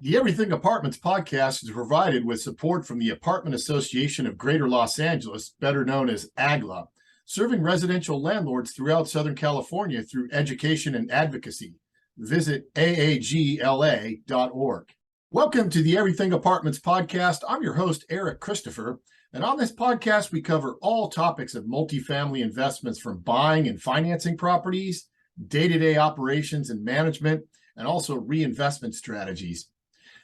The Everything Apartments podcast is provided with support from the Apartment Association of Greater Los Angeles, better known as AGLA, serving residential landlords throughout Southern California through education and advocacy. Visit aagla.org. Welcome to the Everything Apartments podcast. I'm your host, Eric Christopher, and on this podcast, we cover all topics of multifamily investments, from buying and financing properties, day-to-day operations and management, and also reinvestment strategies.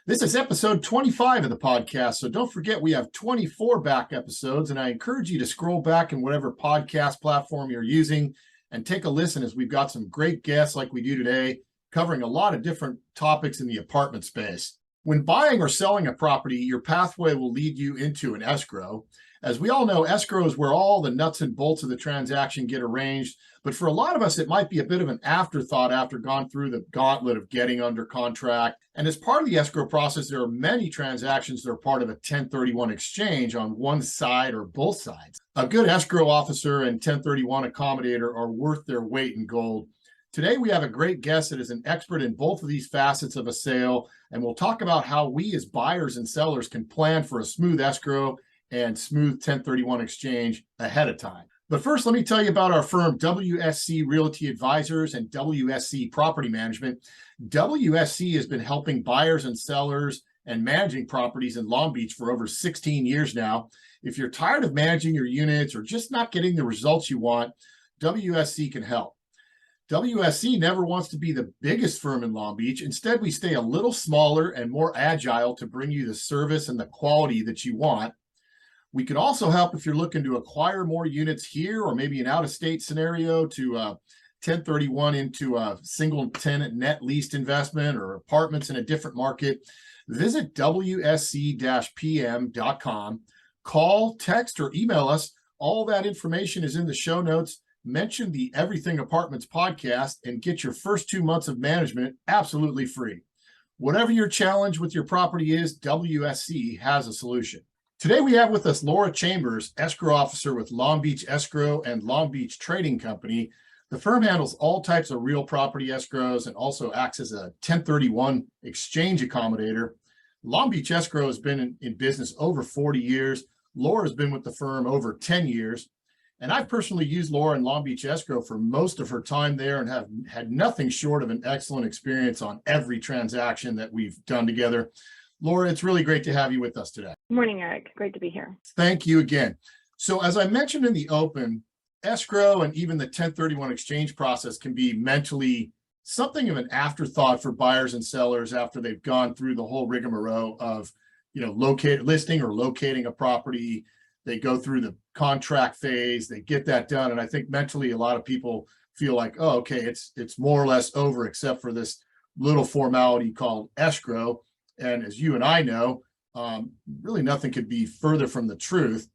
This is episode 25 of the podcast, so don't forget we have 24 back episodes, and I encourage you to scroll back in whatever podcast platform you're using and take a listen, as we've got some great guests like we do today, covering a lot of different topics in the apartment space. When buying or selling a property, your pathway will lead you into an escrow. As we all know, escrow is where all the nuts and bolts of the transaction get arranged, but for a lot of us, it might be a bit of an afterthought after gone through the gauntlet of getting under contract. And as part of the escrow process, there are many transactions that are part of a 1031 exchange on one side or both sides. A good escrow officer and 1031 accommodator are worth their weight in gold. Today, we have a great guest that is an expert in both of these facets of a sale, and we'll talk about how we as buyers and sellers can plan for a smooth escrow and smooth 1031 exchange ahead of time. But first, let me tell you about our firm, WSC Realty Advisors and WSC Property Management. WSC has been helping buyers and sellers and managing properties in Long Beach for over 16 years now. If you're tired of managing your units or just not getting the results you want, WSC can help. WSC never wants to be the biggest firm in Long Beach. Instead, we stay a little smaller and more agile to bring you the service and the quality that you want. We can also help if you're looking to acquire more units here, or maybe an out-of-state scenario to 1031 into a single tenant net leased investment, or apartments in a different market. Visit WSC-PM.com. Call, text, or email us. All that information is in the show notes. Mention the Everything Apartments podcast and get your first 2 months of management absolutely free. Whatever your challenge with your property is, WSC has a solution. Today, we have with us Laura Chambers, Escrow Officer with Long Beach Escrow and Long Beach Trading Company. The firm handles all types of real property escrows and also acts as a 1031 exchange accommodator. Long Beach Escrow has been in business over 40 years. Laura has been with the firm over 10 years. And I've personally used Laura in Long Beach Escrow for most of her time there and have had nothing short of an excellent experience on every transaction that we've done together. Laura, it's really great to have you with us today. Good morning, Eric. Great to be here. Thank you again. So as I mentioned in the open, escrow and even the 1031 exchange process can be mentally something of an afterthought for buyers and sellers after they've gone through the whole rigmarole of, listing or locating a property. They go through the contract phase, they get that done. And I think mentally a lot of people feel like, oh, okay, it's more or less over, except for this little formality called escrow. And as you and I know, really nothing could be further from the truth.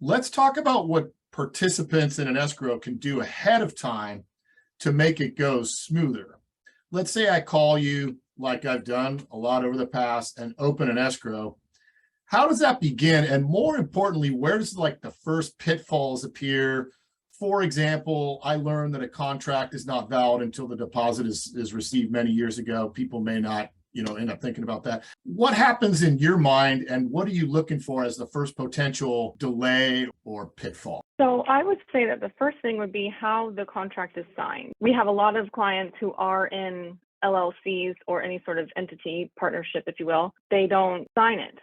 Let's talk about what participants in an escrow can do ahead of time to make it go smoother. Let's say I call you, like I've done a lot over the past, and open an escrow. How does that begin? And more importantly, where does the first pitfalls appear? For example, I learned that a contract is not valid until the deposit is received many years ago. People may not end up thinking about that. What happens in your mind, and what are you looking for as the first potential delay or pitfall? So I would say that the first thing would be how the contract is signed. We have a lot of clients who are in LLCs or any sort of entity partnership, if you will. They don't sign it.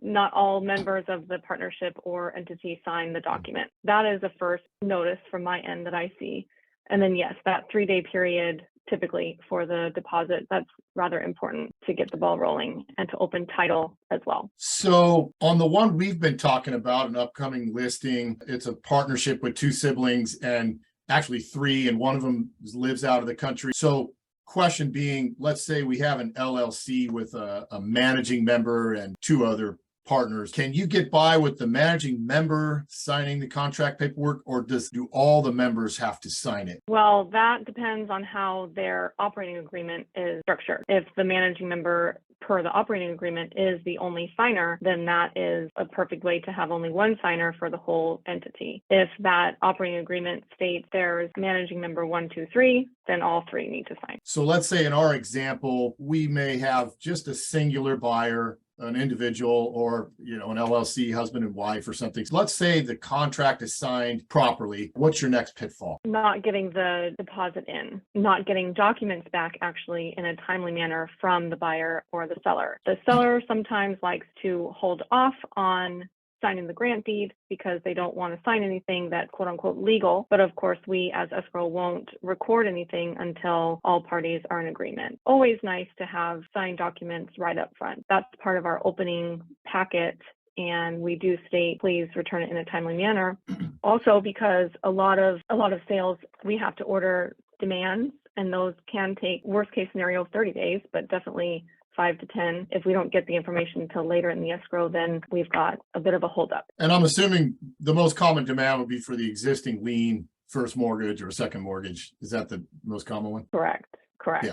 Not all members of the partnership or entity sign the document. That is the first notice from my end that I see. And then yes, that 3-day period typically for the deposit, that's rather important to get the ball rolling and to open title as well. So on the one we've been talking about, an upcoming listing, it's a partnership with 2 siblings, and actually 3, and one of them lives out of the country. So question being, let's say we have an LLC with a managing member and 2 other partners. Can you get by with the managing member signing the contract paperwork, or do all the members have to sign it? Well, that depends on how their operating agreement is structured. If the managing member per the operating agreement, is the only signer, then that is a perfect way to have only one signer for the whole entity. If that operating agreement states there's managing member 1, 2, 3, then all three need to sign. So let's say in our example, we may have just a singular buyer, an individual, or an LLC, husband and wife or something. So let's say the contract is signed properly. What's your next pitfall? Not getting the deposit in, not getting documents back actually in a timely manner from the buyer or the seller. The seller sometimes likes to hold off on signing the grant deed because they don't want to sign anything that's quote unquote legal. But of course, we as escrow won't record anything until all parties are in agreement. Always nice to have signed documents right up front. That's part of our opening packet. And we do state, please return it in a timely manner. Also, because a lot of sales, we have to order demands, and those can take, worst case scenario, 30 days, but definitely 5 to 10. If we don't get the information until later in the escrow, then we've got a bit of a holdup. And I'm assuming the most common demand would be for the existing lien, first mortgage or second mortgage. Is that the most common one? Correct.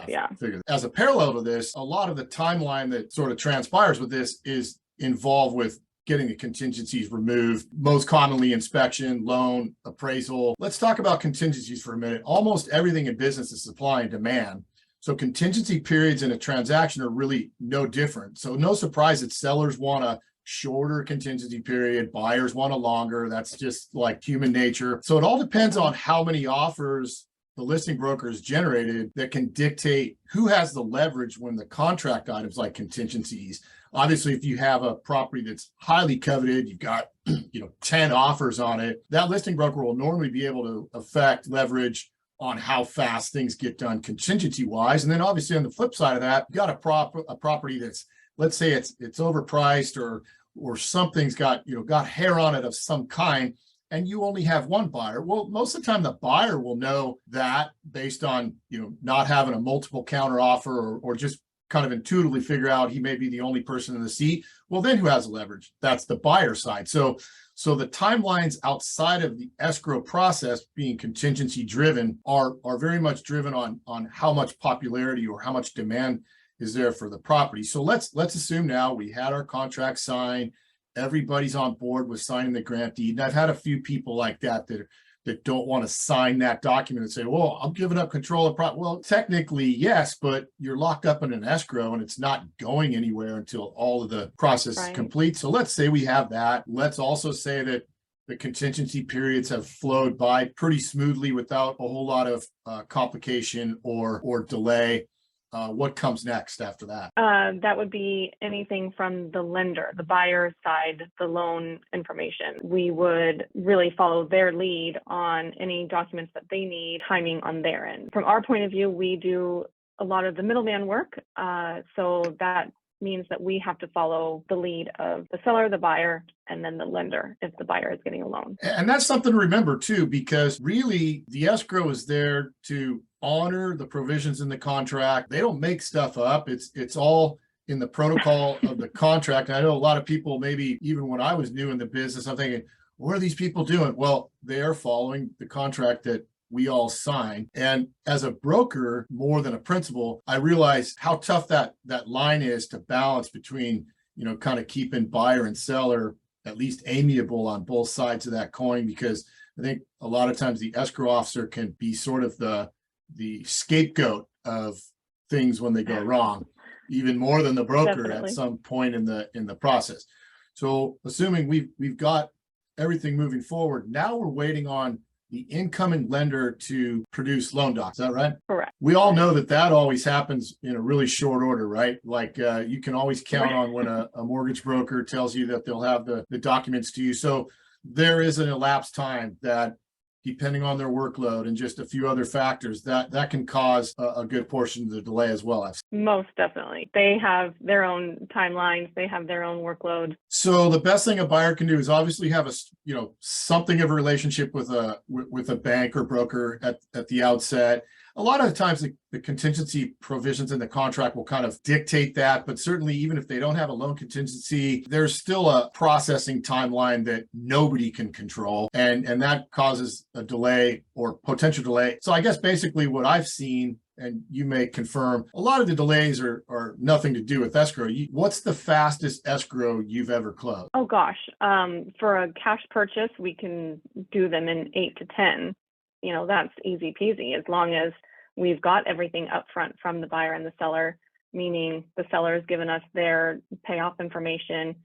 Yeah. As a parallel to this, a lot of the timeline that sort of transpires with this is involved with getting the contingencies removed, most commonly inspection, loan, appraisal. Let's talk about contingencies for a minute. Almost everything in business is supply and demand. So contingency periods in a transaction are really no different. So no surprise that sellers want a shorter contingency period, buyers want a longer. That's just like human nature. So it all depends on how many offers the listing broker has generated that can dictate who has the leverage when the contract items like contingencies. Obviously, if you have a property that's highly coveted, you've got 10 offers on it, that listing broker will normally be able to affect leverage on how fast things get done contingency wise. And then obviously on the flip side of that, you got a property that's, let's say it's overpriced or something's got hair on it of some kind, and you only have one buyer. Well, most of the time the buyer will know that based on not having a multiple counter offer or just kind of intuitively figure out he may be the only person in the seat. Well, then who has the leverage? That's the buyer side. So the timelines outside of the escrow process being contingency driven are very much driven on how much popularity or how much demand is there for the property. So let's assume now we had our contract signed, everybody's on board with signing the grant deed. And I've had a few people like that don't want to sign that document and say, well, I'm giving up control of property. Well, technically, yes, but you're locked up in an escrow and it's not going anywhere until all of the process is complete. So let's say we have that. Let's also say that the contingency periods have flowed by pretty smoothly without a whole lot of complication or delay. What comes next after that? That would be anything from the lender, the buyer side, the loan information. We would really follow their lead on any documents that they need, timing on their end. From our point of view, we do a lot of the middleman work. So that means that we have to follow the lead of the seller, the buyer, and then the lender if the buyer is getting a loan. And that's something to remember too, because really the escrow is there to honor the provisions in the contract. They don't make stuff up. It's all in the protocol of the contract. And I know a lot of people, maybe even when I was new in the business, I'm thinking, what are these people doing? Well, they are following the contract that we all sign. And as a broker, more than a principal, I realize how tough that line is to balance between, kind of keeping buyer and seller at least amiable on both sides of that coin, because I think a lot of times the escrow officer can be sort of the scapegoat of things when they go wrong, even more than the broker at some point in the process. So assuming we've got everything moving forward, now we're waiting on the incoming lender to produce loan docs. Is that right? Correct. We all know that always happens in a really short order, right? Like you can always count on when a mortgage broker tells you that they'll have the documents to you. So there is an elapsed time that, depending on their workload and just a few other factors, that can cause a good portion of the delay as well. Most definitely. They have their own timelines. They have their own workload. So the best thing a buyer can do is obviously have something of a relationship with a bank or broker at the outset. A lot of the times the contingency provisions in the contract will kind of dictate that, but certainly even if they don't have a loan contingency, there's still a processing timeline that nobody can control, and that causes a delay or potential delay. So I guess basically what I've seen and you may confirm, a lot of the delays are nothing to do with escrow. What's the fastest escrow you've ever closed? Oh gosh, for a cash purchase, we can do them in 8 to 10. That's easy peasy as long as we've got everything up front from the buyer and the seller, meaning the seller has given us their payoff information,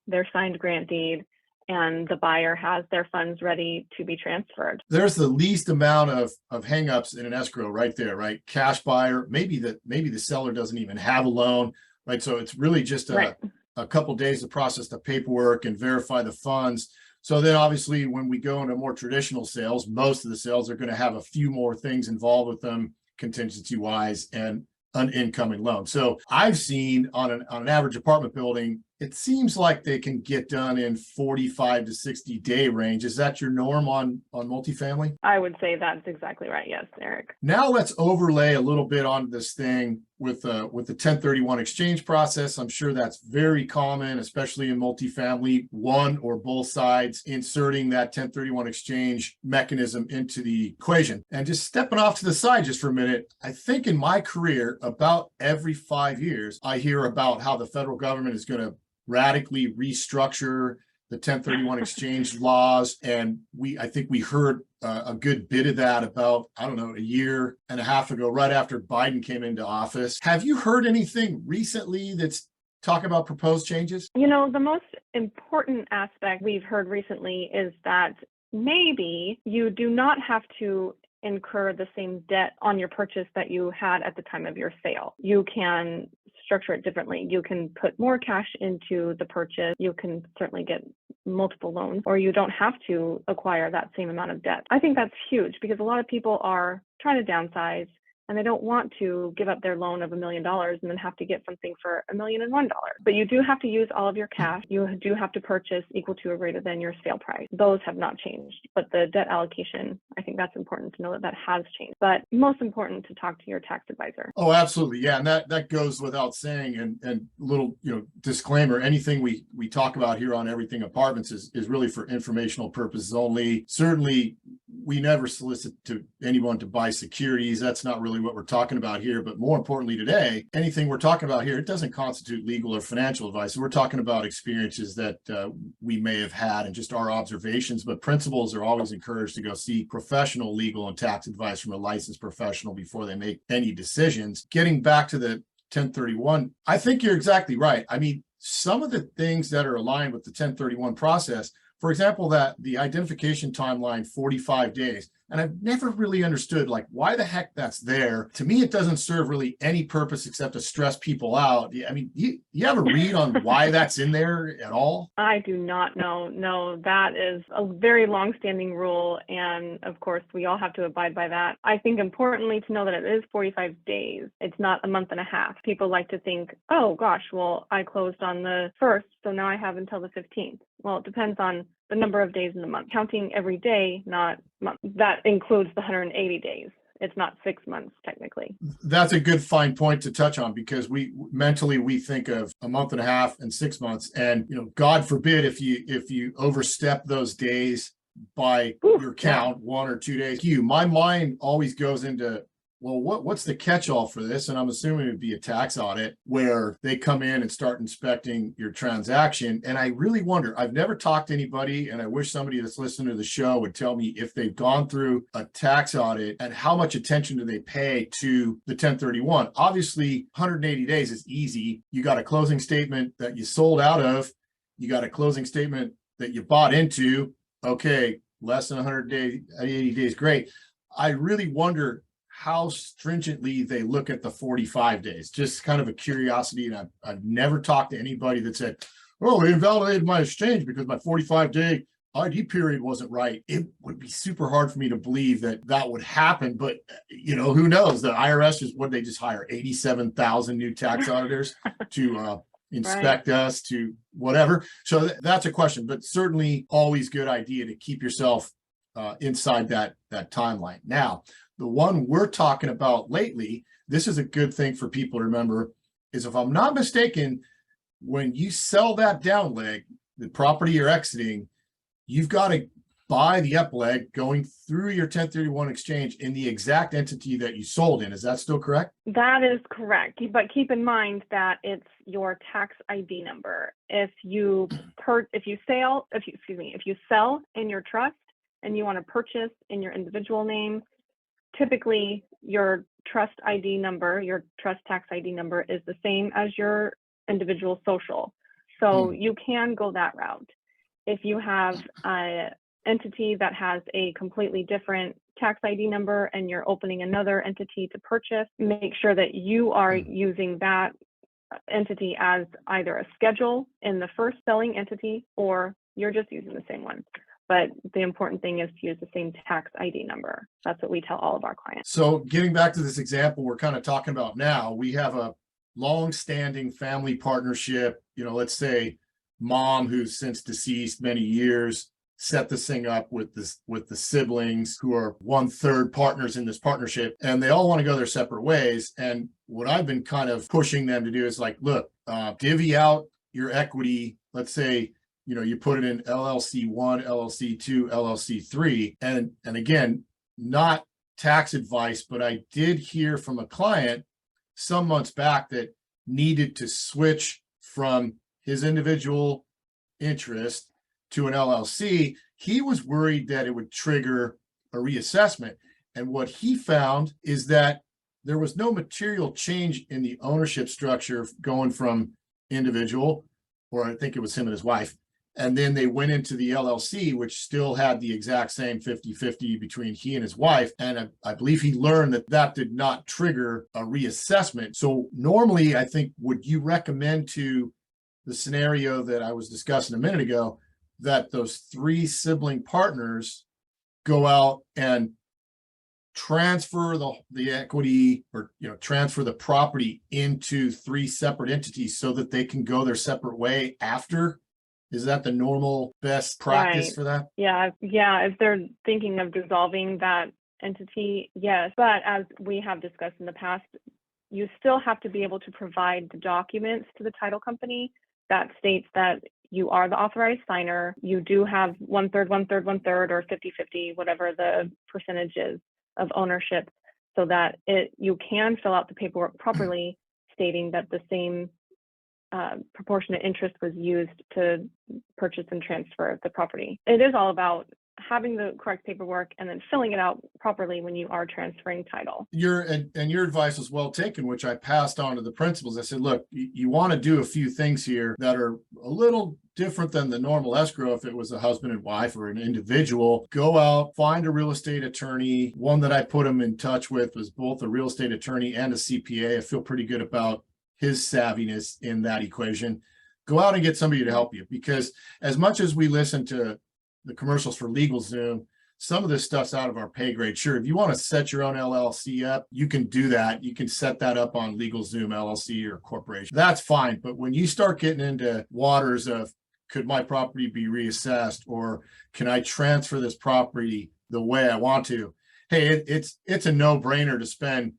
their signed grant deed, and the buyer has their funds ready to be transferred. There's the least amount of hangups in an escrow right there, right? Cash buyer, maybe the seller doesn't even have a loan, right? So it's really just a couple days to process the paperwork and verify the funds. So then obviously when we go into more traditional sales, most of the sales are going to have a few more things involved with them, contingency wise and an incoming loan. So I've seen on an average apartment building, it seems like they can get done in 45 to 60 day range. Is that your norm on multifamily? I would say that's exactly right. Yes, Eric. Now let's overlay a little bit on this thing with the 1031 exchange process. I'm sure that's very common, especially in multifamily, one or both sides inserting that 1031 exchange mechanism into the equation. And just stepping off to the side just for a minute, I think in my career, about every 5 years, I hear about how the federal government is going to radically restructure the 1031 exchange laws. And I think we heard a good bit of that about, I don't know, a year and a half ago, right after Biden came into office. Have you heard anything recently that's talking about proposed changes? The most important aspect we've heard recently is that maybe you do not have to incur the same debt on your purchase that you had at the time of your sale. You can structure it differently. You can put more cash into the purchase. You can certainly get multiple loans, or you don't have to acquire that same amount of debt. I think that's huge because a lot of people are trying to downsize and they don't want to give up their loan of $1 million and then have to get something for $1,001,001. But you do have to use all of your cash. You do have to purchase equal to or greater than your sale price. Those have not changed. But the debt allocation, I think that's important to know that has changed. But most important to talk to your tax advisor. Oh, absolutely. Yeah. And that goes without saying. And little, disclaimer, anything we talk about here on Everything Apartments is really for informational purposes only. Certainly, we never solicit to anyone to buy securities. That's not really what we're talking about here. But more importantly today, anything we're talking about here, it doesn't constitute legal or financial advice. We're talking about experiences that we may have had and just our observations. But principals are always encouraged to go seek professional legal and tax advice from a licensed professional before they make any decisions. Getting back to the 1031, I think you're exactly right. I mean, some of the things that are aligned with the 1031 process, for example, that the identification timeline, 45 days. And I've never really understood why the heck that's there. To me, it doesn't serve really any purpose except to stress people out. I mean, you have a read on why that's in there at all? I do not know. No, that is a very long-standing rule. And of course, we all have to abide by that. I think importantly to know that it is 45 days. It's not a month and a half. People like to think, oh gosh, well, I closed on the 1st, so now I have until the 15th. Well, it depends on the number of days in the month. Counting every day, not month. That includes the 180 days. It's not 6 months technically. That's a good fine point to touch on because we think of a month and a half and 6 months, and God forbid if you overstep those days by your count, 1 or 2 days. My mind always goes into, well, what's the catch-all for this? And I'm assuming it'd be a tax audit where they come in and start inspecting your transaction. And I really wonder, I've never talked to anybody, and I wish somebody that's listening to the show would tell me if they've gone through a tax audit and how much attention do they pay to the 1031. Obviously, 180 days is easy. You got a closing statement that you sold out of. You got a closing statement that you bought into. Okay, less than 180 days, great. I really wonder how stringently they look at the 45 days. Just kind of a curiosity. And I've never talked to anybody that said, oh, they invalidated my exchange because my 45-day ID period wasn't right. It would be super hard for me to believe that would happen. But, who knows? The IRS they just hire 87,000 new tax auditors to inspect us, to whatever. So that's a question, but certainly always good idea to keep yourself inside that timeline. Now, the one we're talking about lately, this is a good thing for people to remember, is if I'm not mistaken, when you sell that down leg, the property you're exiting, you've got to buy the up leg going through your 1031 exchange in the exact entity that you sold in. Is that still correct? That is correct. But keep in mind that it's your tax ID number. If you sell in your trust and you want to purchase in your individual name, typically your trust ID number, your trust tax ID number is the same as your individual social. So you can go that route. If you have an entity that has a completely different tax ID number and you're opening another entity to purchase, make sure that you are using that entity as either a schedule in the first selling entity or you're just using the same one. But the important thing is to use the same tax ID number. That's what we tell all of our clients. So getting back to this example we're kind of talking about now, we have a long-standing family partnership. Let's say mom, who's since deceased many years, set this thing up with the siblings who are 1/3 partners in this partnership, and they all want to go their separate ways. And what I've been kind of pushing them to do is like, look, divvy out your equity. Let's say you put it in LLC 1, LLC 2, LLC 3. And again, not tax advice, but I did hear from a client some months back that needed to switch from his individual interest to an LLC. He was worried that it would trigger a reassessment. And what he found is that there was no material change in the ownership structure going from individual, or I think it was him and his wife, and then they went into the LLC, which still had the exact same 50-50 between he and his wife. And I believe he learned that did not trigger a reassessment. So normally, I think, would you recommend to the scenario that I was discussing a minute ago, that those 3 sibling partners go out and transfer the equity, or transfer the property into 3 separate entities so that they can go their separate way after? Is that the normal best practice for that? Yeah. If they're thinking of dissolving that entity, yes. But as we have discussed in the past, you still have to be able to provide the documents to the title company that states that you are the authorized signer. You do have 1/3, 1/3, 1/3, or 50-50, whatever the percentage is of ownership, so that you can fill out the paperwork properly, stating that the same proportionate interest was used to purchase and transfer the property. It is all about having the correct paperwork and then filling it out properly when you are transferring title. Your advice was well taken, which I passed on to the principals. I said, look, you want to do a few things here that are a little different than the normal escrow. If it was a husband and wife or an individual, go out, find a real estate attorney. One that I put him in touch with was both a real estate attorney and a CPA. I feel pretty good about his savviness in that equation. Go out and get somebody to help you, because as much as we listen to the commercials for LegalZoom, some of this stuff's out of our pay grade. Sure, if you want to set your own LLC up, you can do that. You can set that up on LegalZoom LLC or corporation. That's fine. But when you start getting into waters of, could my property be reassessed, or can I transfer this property the way I want to? Hey, it's a no-brainer to spend,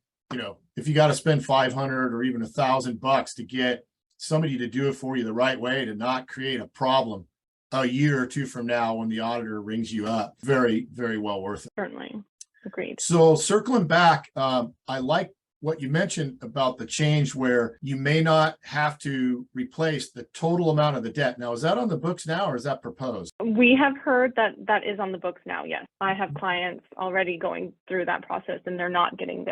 if you got to spend $500 or even $1,000 to get somebody to do it for you the right way, to not create a problem a year or two from now when the auditor rings you up. Very, very well worth it. Certainly. Agreed. So circling back, I like what you mentioned about the change where you may not have to replace the total amount of the debt. Now, is that on the books now, or is that proposed? We have heard that is on the books now, yes. I have clients already going through that process and they're not getting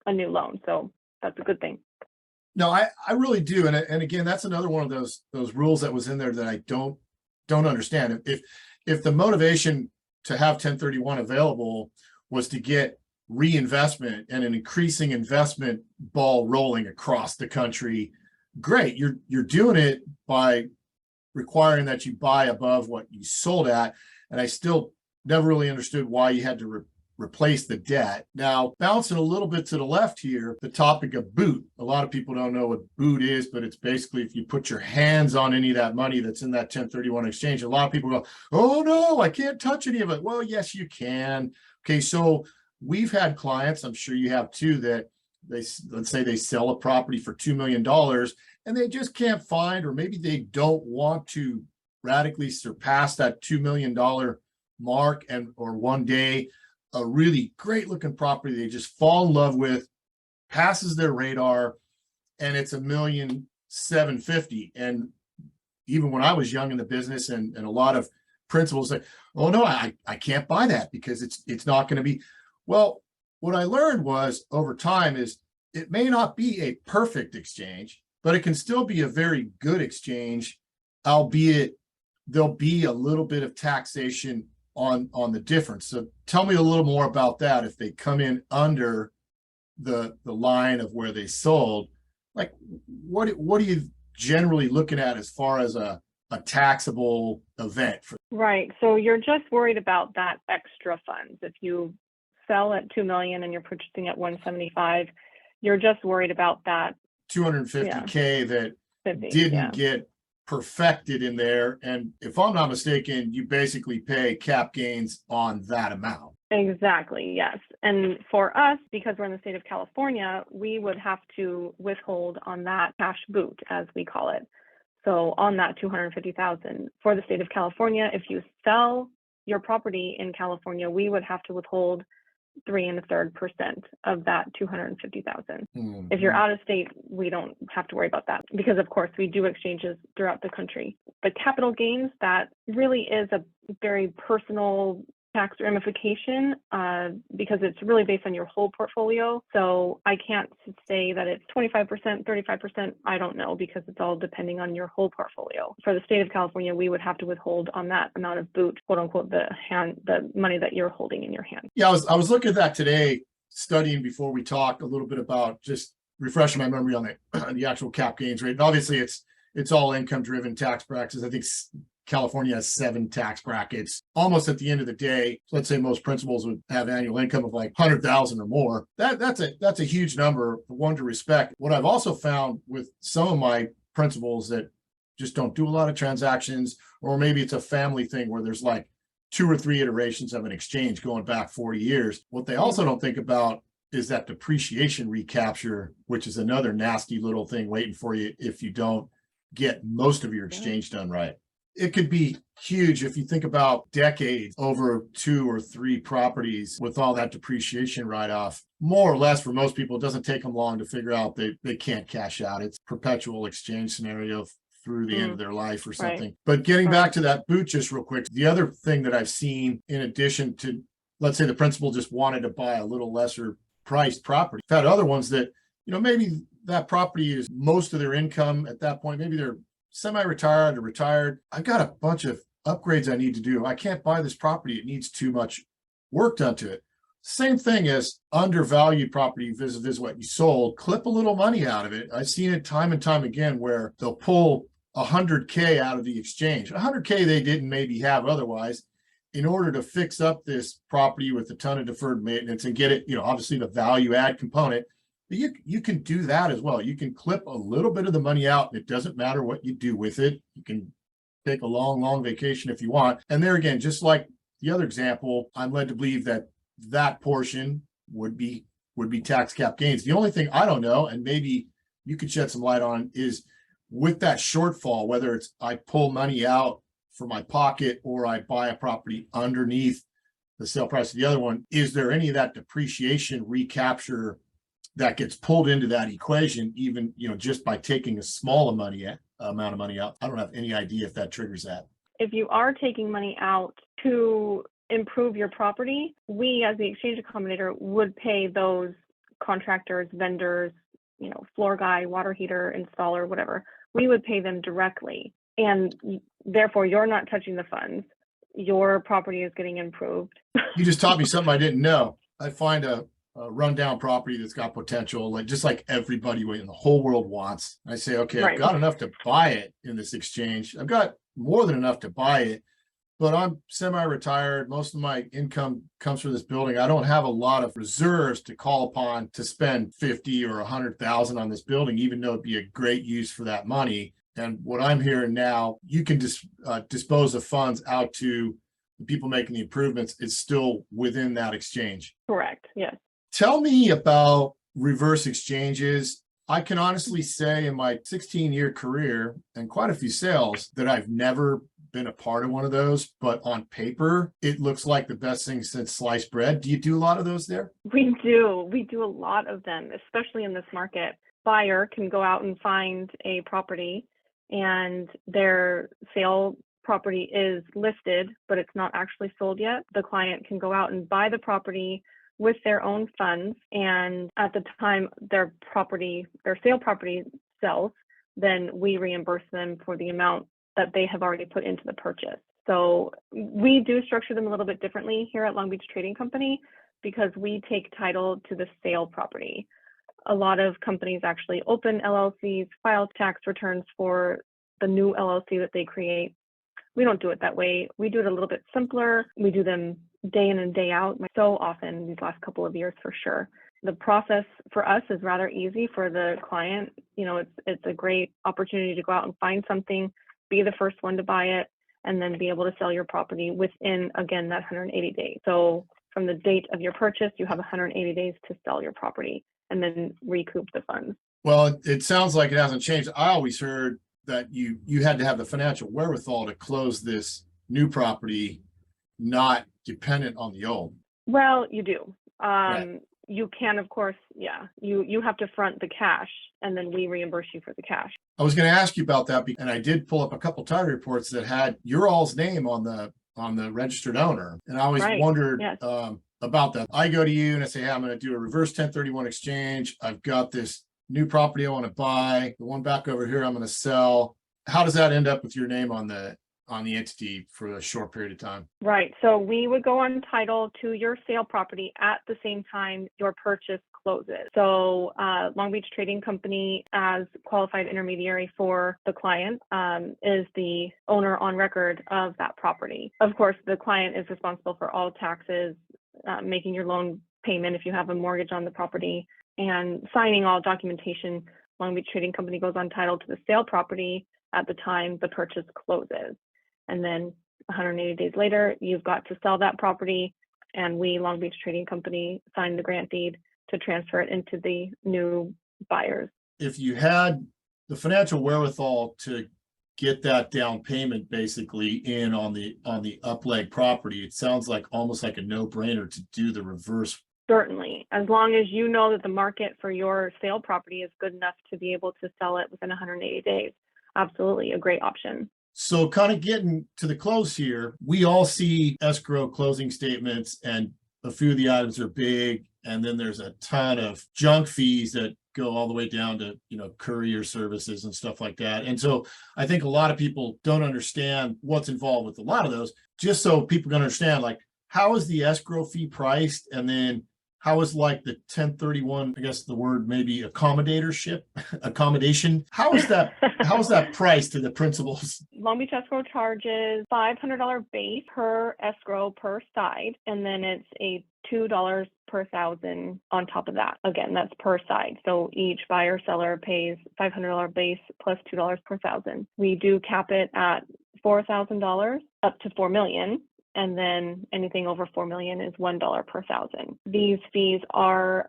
a new loan. So that's a good thing. No, I really do. And again, that's another one of those rules that was in there that I don't understand. If the motivation to have 1031 available was to get reinvestment and an increasing investment ball rolling across the country, great. You're doing it by requiring that you buy above what you sold at. And I still never really understood why you had to replace the debt. Now, bouncing a little bit to the left here, the topic of boot. A lot of people don't know what boot is, but it's basically if you put your hands on any of that money that's in that 1031 exchange. A lot of people go, oh no, I can't touch any of it. Well, yes, you can. Okay, so we've had clients, I'm sure you have too, that let's say they sell a property for $2 million and they just can't find, or maybe they don't want to radically surpass that $2 million mark or one day a really great looking property they just fall in love with, passes their radar, and it's $1,750,000. And even when I was young in the business, and a lot of principals say, oh no, I can't buy that because it's not going to be. Well, what I learned was over time is it may not be a perfect exchange, but it can still be a very good exchange, albeit there'll be a little bit of taxation on the difference. So tell me a little more about that. If they come in under the line of where they sold, like what are you generally looking at as far as a taxable event for? Right. So you're just worried about that extra funds. If you sell at 2 million and you're purchasing at 175, you're just worried about that 250K that 50, didn't get perfected in there. And if I'm not mistaken, you basically pay cap gains on that amount. Exactly, yes. And for us, because we're in the state of California, we would have to withhold on that cash boot, as we call it. So on that 250,000 for the state of California, if you sell your property in California, we would have to withhold 3 1/3% of that 250,000. Mm-hmm. If you're out of state, we don't have to worry about that because, of course, we do exchanges throughout the country. But capital gains, that really is a very personal tax ramification because it's really based on your whole portfolio. So I can't say that it's 25%, 35%. I don't know because it's all depending on your whole portfolio. For the state of California, we would have to withhold on that amount of boot, quote unquote, the money that you're holding in your hand. Yeah, I was looking at that today, studying before we talked a little bit about just refreshing my memory on the actual cap gains rate. And obviously it's all income driven tax brackets. I think California has 7 tax brackets. Almost at the end of the day, let's say most principals would have annual income of like 100,000 or more. That's a huge number, one to respect. What I've also found with some of my principals that just don't do a lot of transactions, or maybe it's a family thing where there's like 2 or 3 iterations of an exchange going back 40 years. What they also don't think about is that depreciation recapture, which is another nasty little thing waiting for you if you don't get most of your exchange done right. It could be huge if you think about decades over 2 or 3 properties with all that depreciation write-off. More or less, for most people, it doesn't take them long to figure out they can't cash out. It's perpetual exchange scenario through the end of their life or something. Right. But getting back to that boot just real quick, the other thing that I've seen in addition to, let's say the principal just wanted to buy a little lesser priced property. I've had other ones that, maybe that property is most of their income at that point. Maybe they're semi-retired or retired. I've got a bunch of upgrades I need to do. I can't buy this property. It needs too much work done to it. Same thing as undervalued property vis-a-vis what you sold. Clip a little money out of it. I've seen it time and time again where they'll pull $100K out of the exchange. $100K they didn't maybe have otherwise in order to fix up this property with a ton of deferred maintenance and get it, obviously the value add component. But you can do that as well. You can clip a little bit of the money out. It doesn't matter what you do with it. You can take a long vacation if you want. And there again, just like the other example, I'm led to believe that portion would be tax cap gains. The only thing I don't know, and maybe you could shed some light on, is with that shortfall, whether it's I pull money out for my pocket or I buy a property underneath the sale price of the other one, is there any of that depreciation recapture that gets pulled into that equation, even, just by taking a small amount of money out? I don't have any idea if that triggers that. If you are taking money out to improve your property, we as the Exchange Accommodator would pay those contractors, vendors, floor guy, water heater, installer, whatever. We would pay them directly. And therefore, you're not touching the funds. Your property is getting improved. You just taught me something I didn't know. I find a rundown property that's got potential, just like everybody in the whole world wants. I say, okay, right. I've got enough to buy it in this exchange. I've got more than enough to buy it, but I'm semi-retired. Most of my income comes from this building. I don't have a lot of reserves to call upon to spend 50 or 100,000 on this building, even though it'd be a great use for that money. And what I'm hearing now, you can dispose of funds out to the people making the improvements. It's still within that exchange. Correct. Yes. Tell me about reverse exchanges. I can honestly say in my 16-year career and quite a few sales that I've never been a part of one of those, but on paper, it looks like the best thing since sliced bread. Do you do a lot of those there? We do. We do a lot of them, especially in this market. Buyer can go out and find a property and their sale property is listed, but it's not actually sold yet. The client can go out and buy the property with their own funds. And at the time their sale property sells, then we reimburse them for the amount that they have already put into the purchase. So we do structure them a little bit differently here at Long Beach Trading Company because we take title to the sale property. A lot of companies actually open LLCs, file tax returns for the new LLC that they create. We don't do it that way. We do it a little bit simpler. We do them day in and day out so often these last couple of years for sure. The process for us is rather easy. For the client, it's a great opportunity to go out and find something, be the first one to buy it, and then be able to sell your property within, again, that 180 days. So from the date of your purchase, you have 180 days to sell your property and then recoup the funds. Well, it sounds like it hasn't changed. I always heard that you had to have the financial wherewithal to close this new property, not dependent on the old. Well, you do. Right. You can, of course, you have to front the cash and then we reimburse you for the cash. I was going to ask you about that, and I did pull up a couple title reports that had your all's name on the registered owner. And I always wondered about that. I go to you and I say, hey, I'm going to do a reverse 1031 exchange. I've got this new property I want to buy. The one back over here I'm going to sell. How does that end up with your name on the entity for a short period of time? Right. So we would go on title to your sale property at the same time your purchase closes. So Long Beach Trading Company, as qualified intermediary for the client, is the owner on record of that property. Of course, the client is responsible for all taxes, making your loan payment if you have a mortgage on the property, and signing all documentation. Long Beach Trading Company goes on title to the sale property at the time the purchase closes. And then 180 days later, you've got to sell that property, and we, Long Beach Trading Company, sign the grant deed to transfer it into the new buyers. If you had the financial wherewithal to get that down payment basically in on the upleg property, it sounds like almost like a no-brainer to do the reverse. Certainly, as long as you know that the market for your sale property is good enough to be able to sell it within 180 days. Absolutely a great option. So kind of getting to the close here, we all see escrow closing statements and a few of the items are big. And then there's a ton of junk fees that go all the way down to, courier services and stuff like that. And so I think a lot of people don't understand what's involved with a lot of those. Just so people can understand, like, how is the escrow fee priced? And then how is like the 1031, I guess the word maybe accommodation? How is that priced to the principals? Long Beach Escrow charges $500 base per escrow per side, and then it's a $2 per thousand on top of that. Again, that's per side. So each buyer seller pays $500 base plus $2 per thousand. We do cap it at $4,000 up to $4 million. And then anything over $4 million is $1 per thousand. These fees are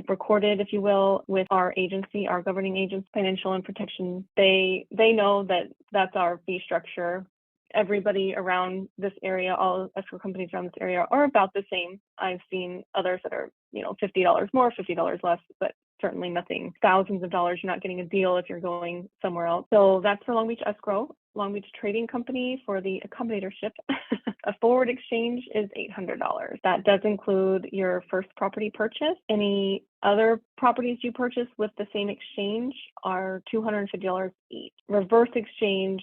recorded, if you will, with our agency, our governing agents, Financial and Protection. They know that that's our fee structure. Everybody around this area, all escrow companies around this area are about the same. I've seen others that are, $50 more, $50 less, but certainly nothing thousands of dollars. You're not getting a deal if you're going somewhere else. So that's for Long Beach Escrow. Long Beach Trading Company for the accommodatorship. A forward exchange is $800. That does include your first property purchase. Any other properties you purchase with the same exchange are $250 each. Reverse exchange,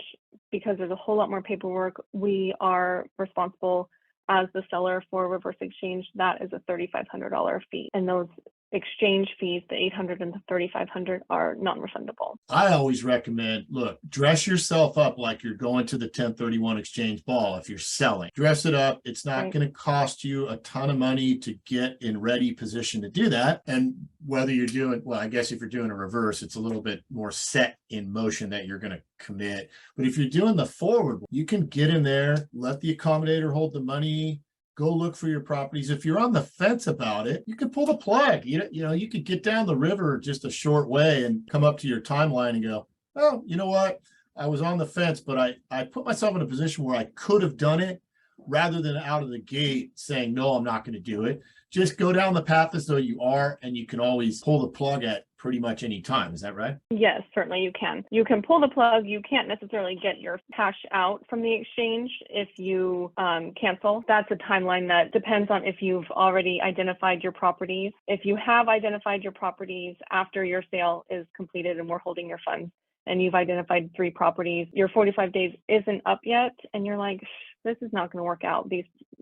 because there's a whole lot more paperwork, we are responsible as the seller for reverse exchange. That is a $3,500 fee. And those exchange fees, the $800 and the $3,500, are non-refundable. I always recommend, look, dress yourself up like you're going to the 1031 exchange ball. If you're selling, dress it up. It's not going to cost you a ton of money to get in ready position to do that. And whether you're doing, well, I guess if you're doing a reverse, it's a little bit more set in motion that you're going to commit. But if you're doing the forward, you can get in there, let the accommodator hold the money, go look for your properties. If you're on the fence about it, you can pull the plug. You could get down the river just a short way and come up to your timeline and go, oh, you know what? I was on the fence, but I put myself in a position where I could have done it rather than out of the gate saying, no, I'm not going to do it. Just go down the path as though you are, and you can always pull the plug at pretty much any time. Is that right? Yes, certainly you can. You can pull the plug. You can't necessarily get your cash out from the exchange if you cancel. That's a timeline that depends on if you've already identified your properties. If you have identified your properties after your sale is completed and we're holding your funds, and you've identified 3 properties, your 45 days isn't up yet, and you're like, this is not going to work out.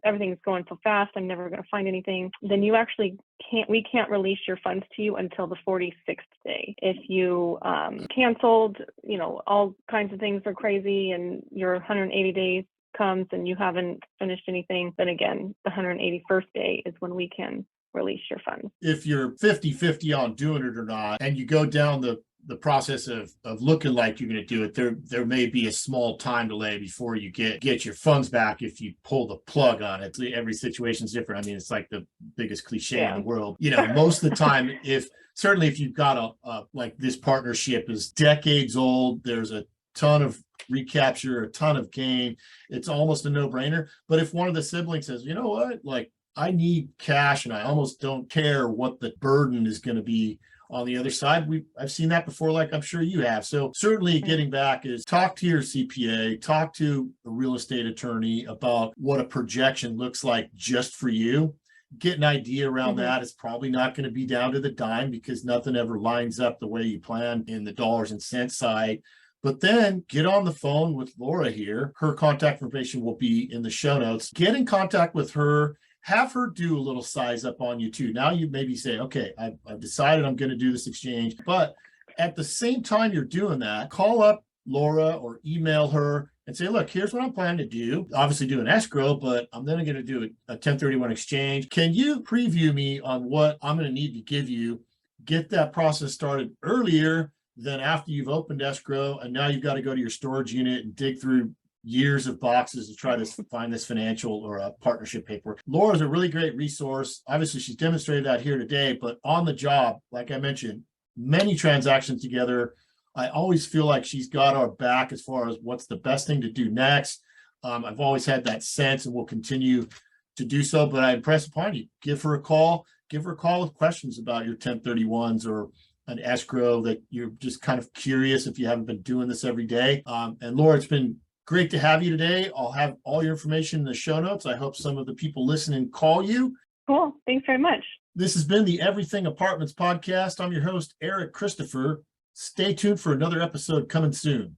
Everything's going so fast, I'm never going to find anything. Then you actually we can't release your funds to you until the 46th day. If you canceled, all kinds of things are crazy, and your 180 days comes and you haven't finished anything, then again, the 181st day is when we can release your funds. If you're 50-50 on doing it or not, and you go down the process of looking like you're going to do it, there may be a small time delay before you get your funds back if you pull the plug on it. Every situation is different. I mean, it's like the biggest cliche in the world. Most of the time, certainly if you've got like this partnership is decades old, there's a ton of recapture, a ton of gain, it's almost a no-brainer. But if one of the siblings says, you know what, like, I need cash and I almost don't care what the burden is going to be on the other side. I've seen that before, like I'm sure you have. So certainly getting back is talk to your CPA, talk to a real estate attorney about what a projection looks like just for you. Get an idea around that. It's probably not going to be down to the dime because nothing ever lines up the way you plan in the dollars and cents side. But then get on the phone with Laura here. Her contact information will be in the show notes. Get in contact with her. Have her do a little size up on you too. Now you maybe say, okay, I've decided I'm going to do this exchange. But at the same time you're doing that, call up Laura or email her and say, look, here's what I'm planning to do. Obviously do an escrow, but I'm then going to do a 1031 exchange. Can you preview me on what I'm going to need to give you? Get that process started earlier than after you've opened escrow. And now you've got to go to your storage unit and dig through years of boxes to try to find this financial or a partnership paperwork. Laura's a really great resource. Obviously, she's demonstrated that here today, but on the job, like I mentioned, many transactions together. I always feel like she's got our back as far as what's the best thing to do next. I've always had that sense and will continue to do so, but I impress upon you. Give her a call with questions about your 1031s or an escrow that you're just kind of curious if you haven't been doing this every day. And Laura, it's been great to have you today. I'll have all your information in the show notes. I hope some of the people listening call you. Cool. Thanks very much. This has been the Everything Apartments podcast. I'm your host, Eric Christopher. Stay tuned for another episode coming soon.